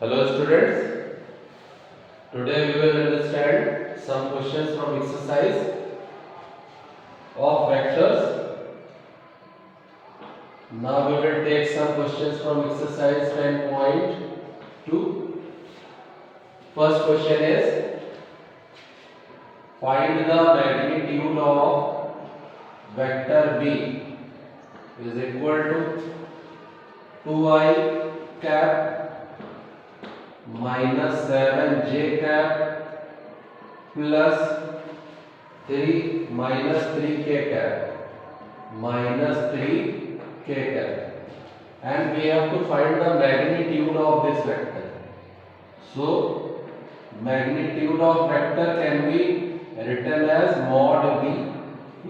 Hello students, today we will understand some questions from exercise of vectors. Now we will take some questions from exercise 10.2. First question is, find the magnitude of vector B is equal to 2i cap minus 7j cap plus 3 minus 3k cap minus 3k cap, and we have to find the magnitude of this vector. So magnitude of vector can be written as mod b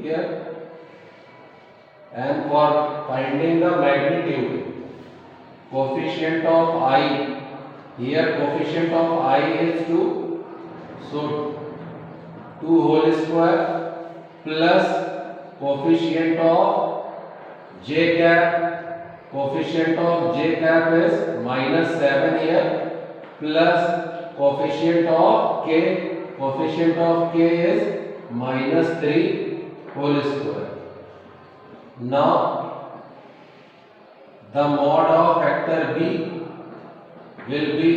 here, and for finding the magnitude, coefficient of I, here coefficient of I is 2, so 2 whole square plus coefficient of j cap, coefficient of j cap is minus 7 here, plus coefficient of k is minus 3 whole square. Now the mod of vector B will be,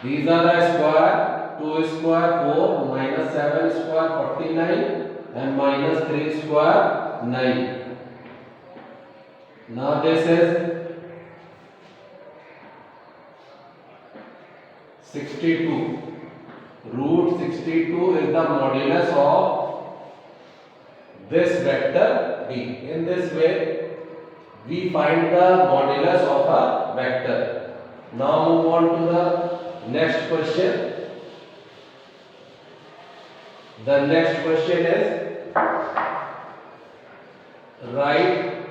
these are the square, 2 square 4 minus 7 square 49 and minus 3 square 9. Now this is 62. Root 62 is the modulus of this vector B. In this way we find the modulus of a vector. Now move on to the next question. The next question is, write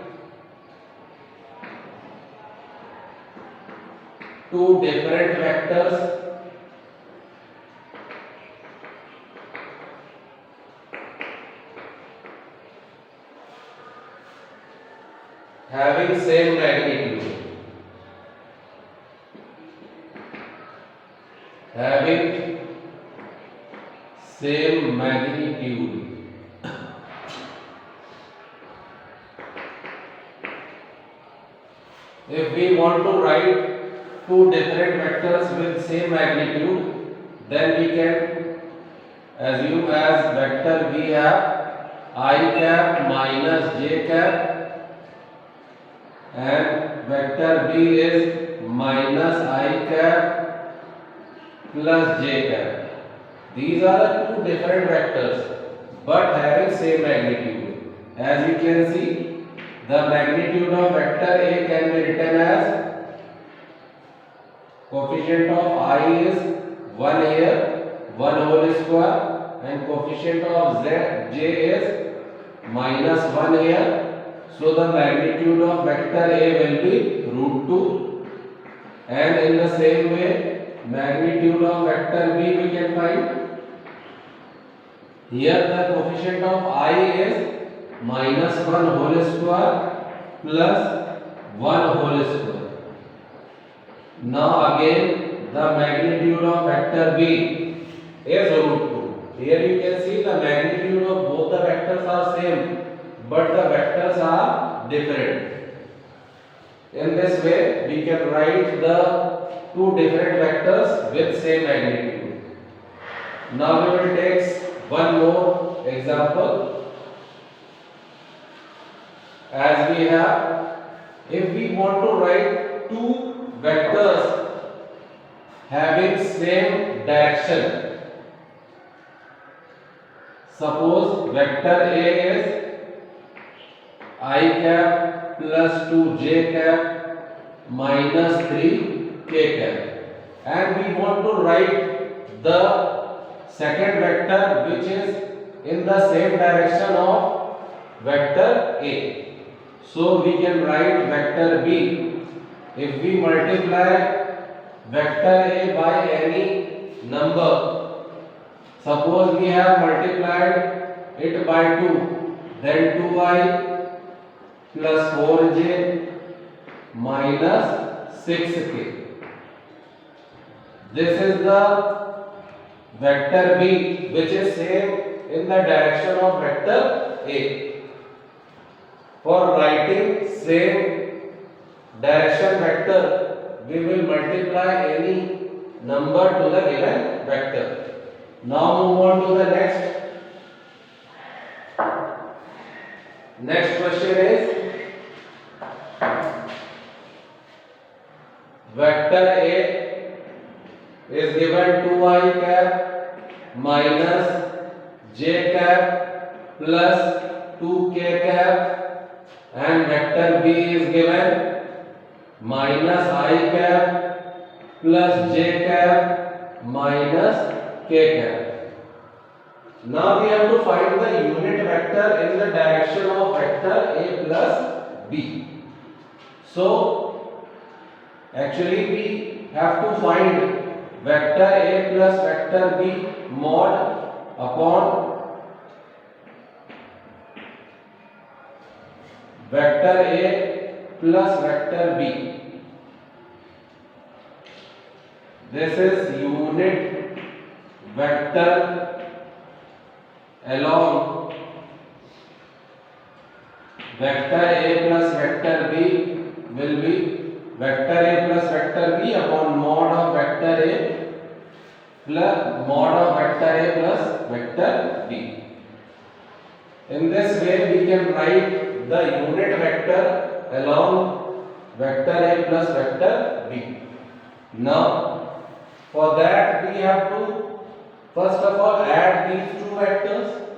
two different vectors having same magnitude. Having same magnitude. If we want to write two different vectors with same magnitude, then we can assume as vector we have I cap minus j cap, and vector B is minus I cap plus j cap. These are the two different vectors but having same magnitude. As you can see, the magnitude of vector A can be written as coefficient of I is 1 here, 1 whole square, and coefficient of j is minus 1 here. So the magnitude of vector A will be root 2, and in the same way magnitude of vector B we can find. Here the coefficient of I is minus 1 whole square plus 1 whole square. Now again the magnitude of vector B is root 2. Here you can see the magnitude of both the vectors are same, but the vectors are different. In this way we can write the two different vectors with same magnitude. Now we will take one more example. As we have, if we want to write two vectors having same direction, suppose vector A is I cap plus 2j cap minus 3k cap, and we want to write the second vector which is in the same direction of vector A. So we can write vector B. If we multiply vector A by any number, suppose we have multiplied it by 2, then 2i plus 4j minus 6k. This is the vector B, which is same in the direction of vector A. For writing same direction vector, we will multiply any number to the given vector. Now move on to the next. Next question is vector A is given 2I cap minus j cap plus 2k cap, and vector B is given minus I cap plus j cap minus k cap. Now we have to find the unit vector in the direction of vector A plus B. So actually we have to find vector A plus vector B mod upon vector A plus vector B. This is unit vector along vector A plus vector B will be vector A plus vector B upon mod of vector A plus mod of vector A plus vector B. In this way we can write the unit vector along vector A plus vector B. Now for that we have to first of all add these two vectors.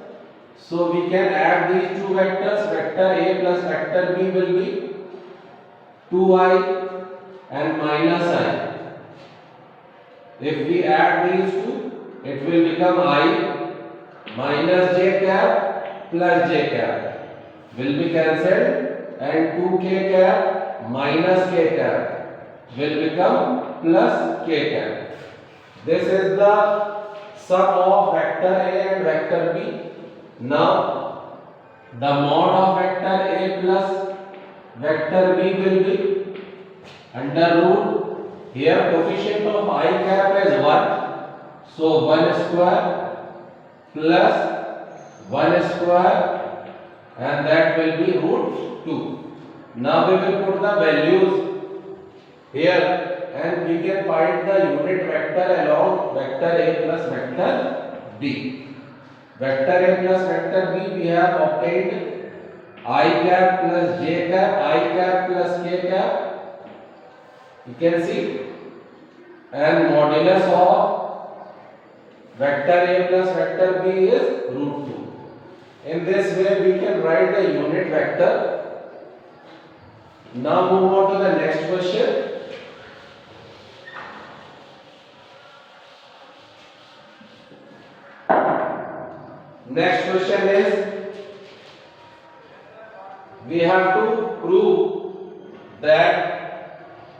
So we can add these two vectors. Vector A plus vector B will be 2I and minus I. If we add these two, it will become I minus j cap plus j cap will be cancelled, and 2k cap minus k cap will become plus k cap. This is the sum of vector A and vector B. Now the mod of vector A plus vector B will be under root, here coefficient of I cap is 1, so 1 square plus 1 square, and that will be root 2. Now we will put the values here and we can find the unit vector along vector A plus vector B. Vector A plus vector B we have obtained I cap plus j cap, I cap plus k cap, you can see, and modulus of vector A plus vector B is root 2. In this way we can write the unit vector. Now move on to the next question. Next question is, we have to prove that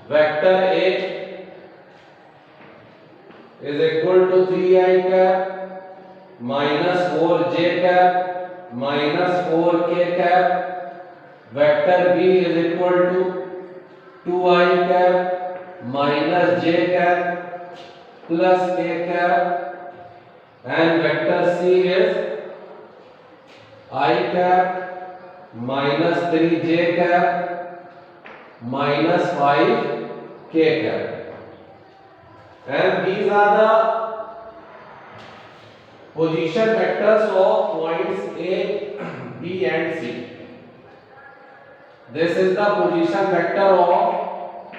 vector A is equal to 3I cap minus 4j cap minus 4k cap. Vector B is equal to 2I cap minus j cap plus k cap, and vector C is I cap minus 3j cap minus 5k cap, and these are the position vectors of points A, B and C. This is the position vector of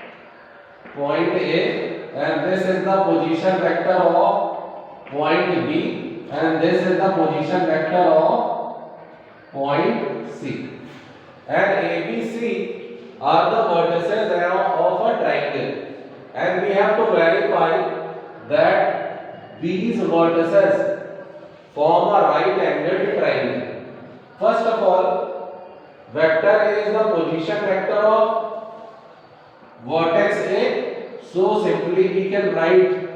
point A, and this is the position vector of point B, and this is the position vector of point C. And ABC are the vertices of a triangle, and we have to verify that these vertices form a right angled triangle. First of all, vector A is the position vector of vertex A, so simply we can write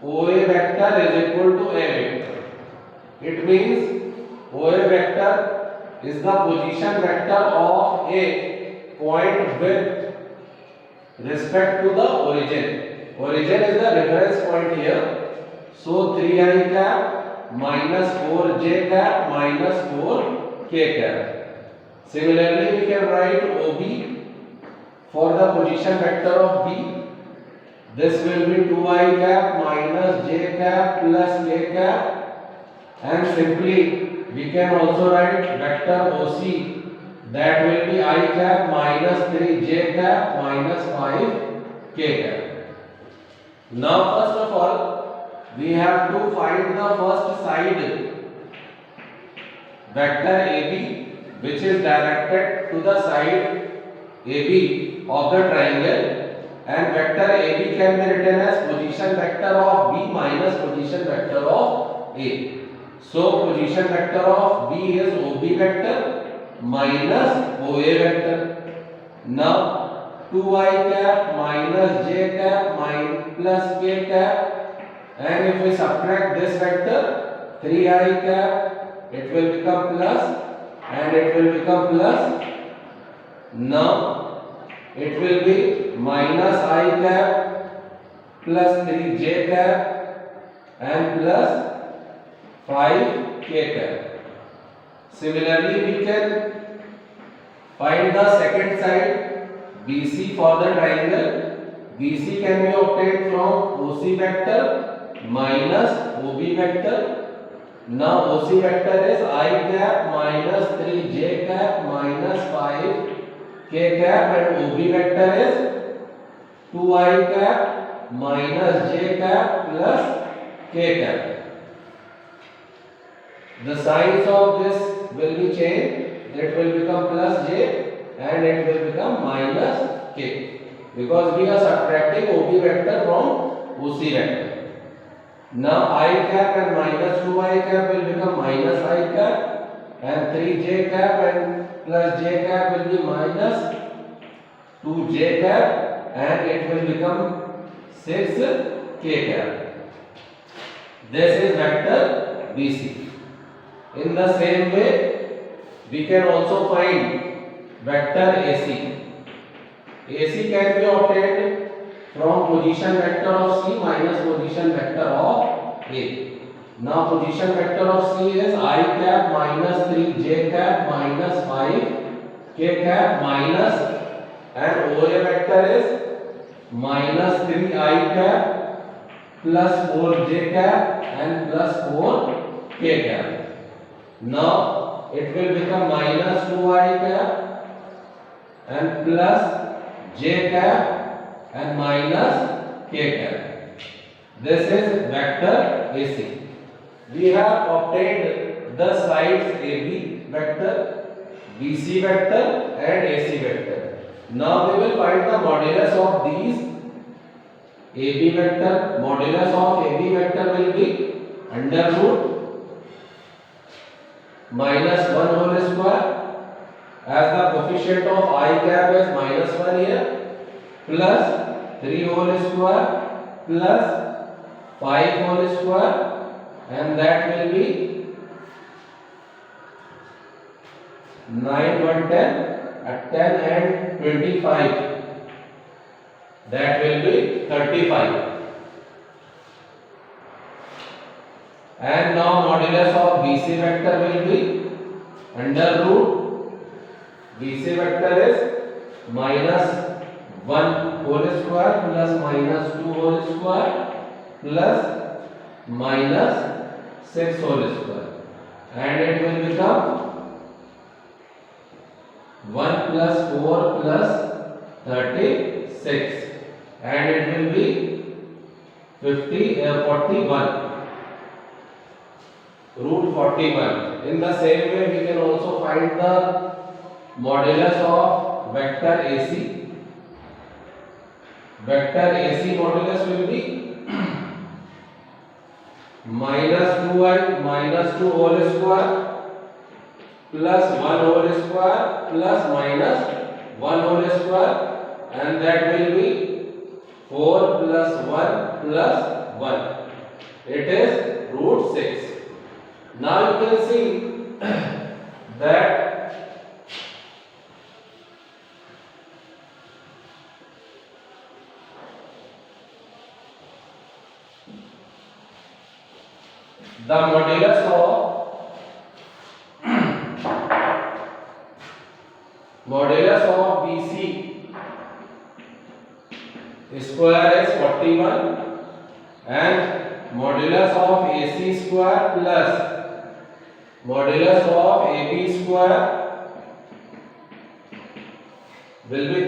OA vector is equal to A vector. It means OA vector is the position vector of A point with respect to the origin. Origin is the reference point here. So 3I cap minus 4j cap minus 4k cap. Similarly, we can write OB for the position vector of B. This will be 2I cap minus j cap plus k cap, and simply we can also write vector OC, that will be I cap minus 3j cap minus 5k cap. Now first of all, we have to find the first side vector AB, which is directed to the side AB of the triangle, and vector AB can be written as position vector of B minus position vector of A. So position vector of B is OB vector minus OA vector. Now 2I cap minus j cap plus k cap, and if we subtract this vector 3I cap, it will become plus and it will become plus. Now it will be minus I cap plus 3j cap and plus 5k cap. Similarly, we can find the second side BC for the triangle. BC can be obtained from OC vector minus OB vector. Now OC vector is I cap minus 3j cap minus 5k cap, and OB vector is 2I cap minus j cap plus k cap. The signs of this will be changed. It will become plus j and it will become minus k, because we are subtracting OB vector from OC vector. Now I cap and minus 2I cap will become minus I cap, and 3j cap and plus j cap will be minus 2j cap, and it will become 6k cap. This is vector BC. In the same way, we can also find vector AC. AC can be obtained from position vector of C minus position vector of A. Now position vector of C is I cap minus 3j cap minus 5k cap minus, and OA vector is minus 3I cap plus 4j cap and plus 4k cap. Now it will become minus 2I cap and plus j cap and minus k cap. This is vector AC. We have obtained the sides AB vector, BC vector and AC vector. Now we will find the modulus of these AB vector. Modulus of AB vector will be under root minus 1 whole square, as the coefficient of I cap is minus 1 here, plus 3 whole square plus 5 whole square, and that will be 9, 1, 10, 10 and 25, that will be 35. And now modulus of BC vector will be under root BC vector is minus 1 whole square plus minus 2 whole square plus minus 6 whole square, and it will become 1 plus 4 plus 36, and it will be 41. Root 41. In the same way, we can also find the modulus of vector AC. Vector AC modulus will be minus 2I minus 2 whole square plus 1 whole square plus minus 1 whole square, and that will be 4 plus 1 plus 1. It is root 6. Now you can see that the modulus of BC square is 41 and modulus of AC square plus modulus of AB square will be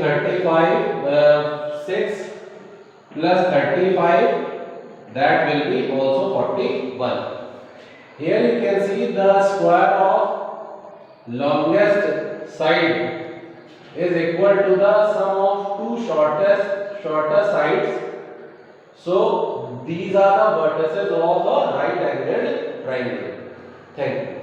6 plus 35, that will be also 41. Here you can see the square of longest side is equal to the sum of two shorter sides. So these are the vertices of a right angled triangle. Thank you.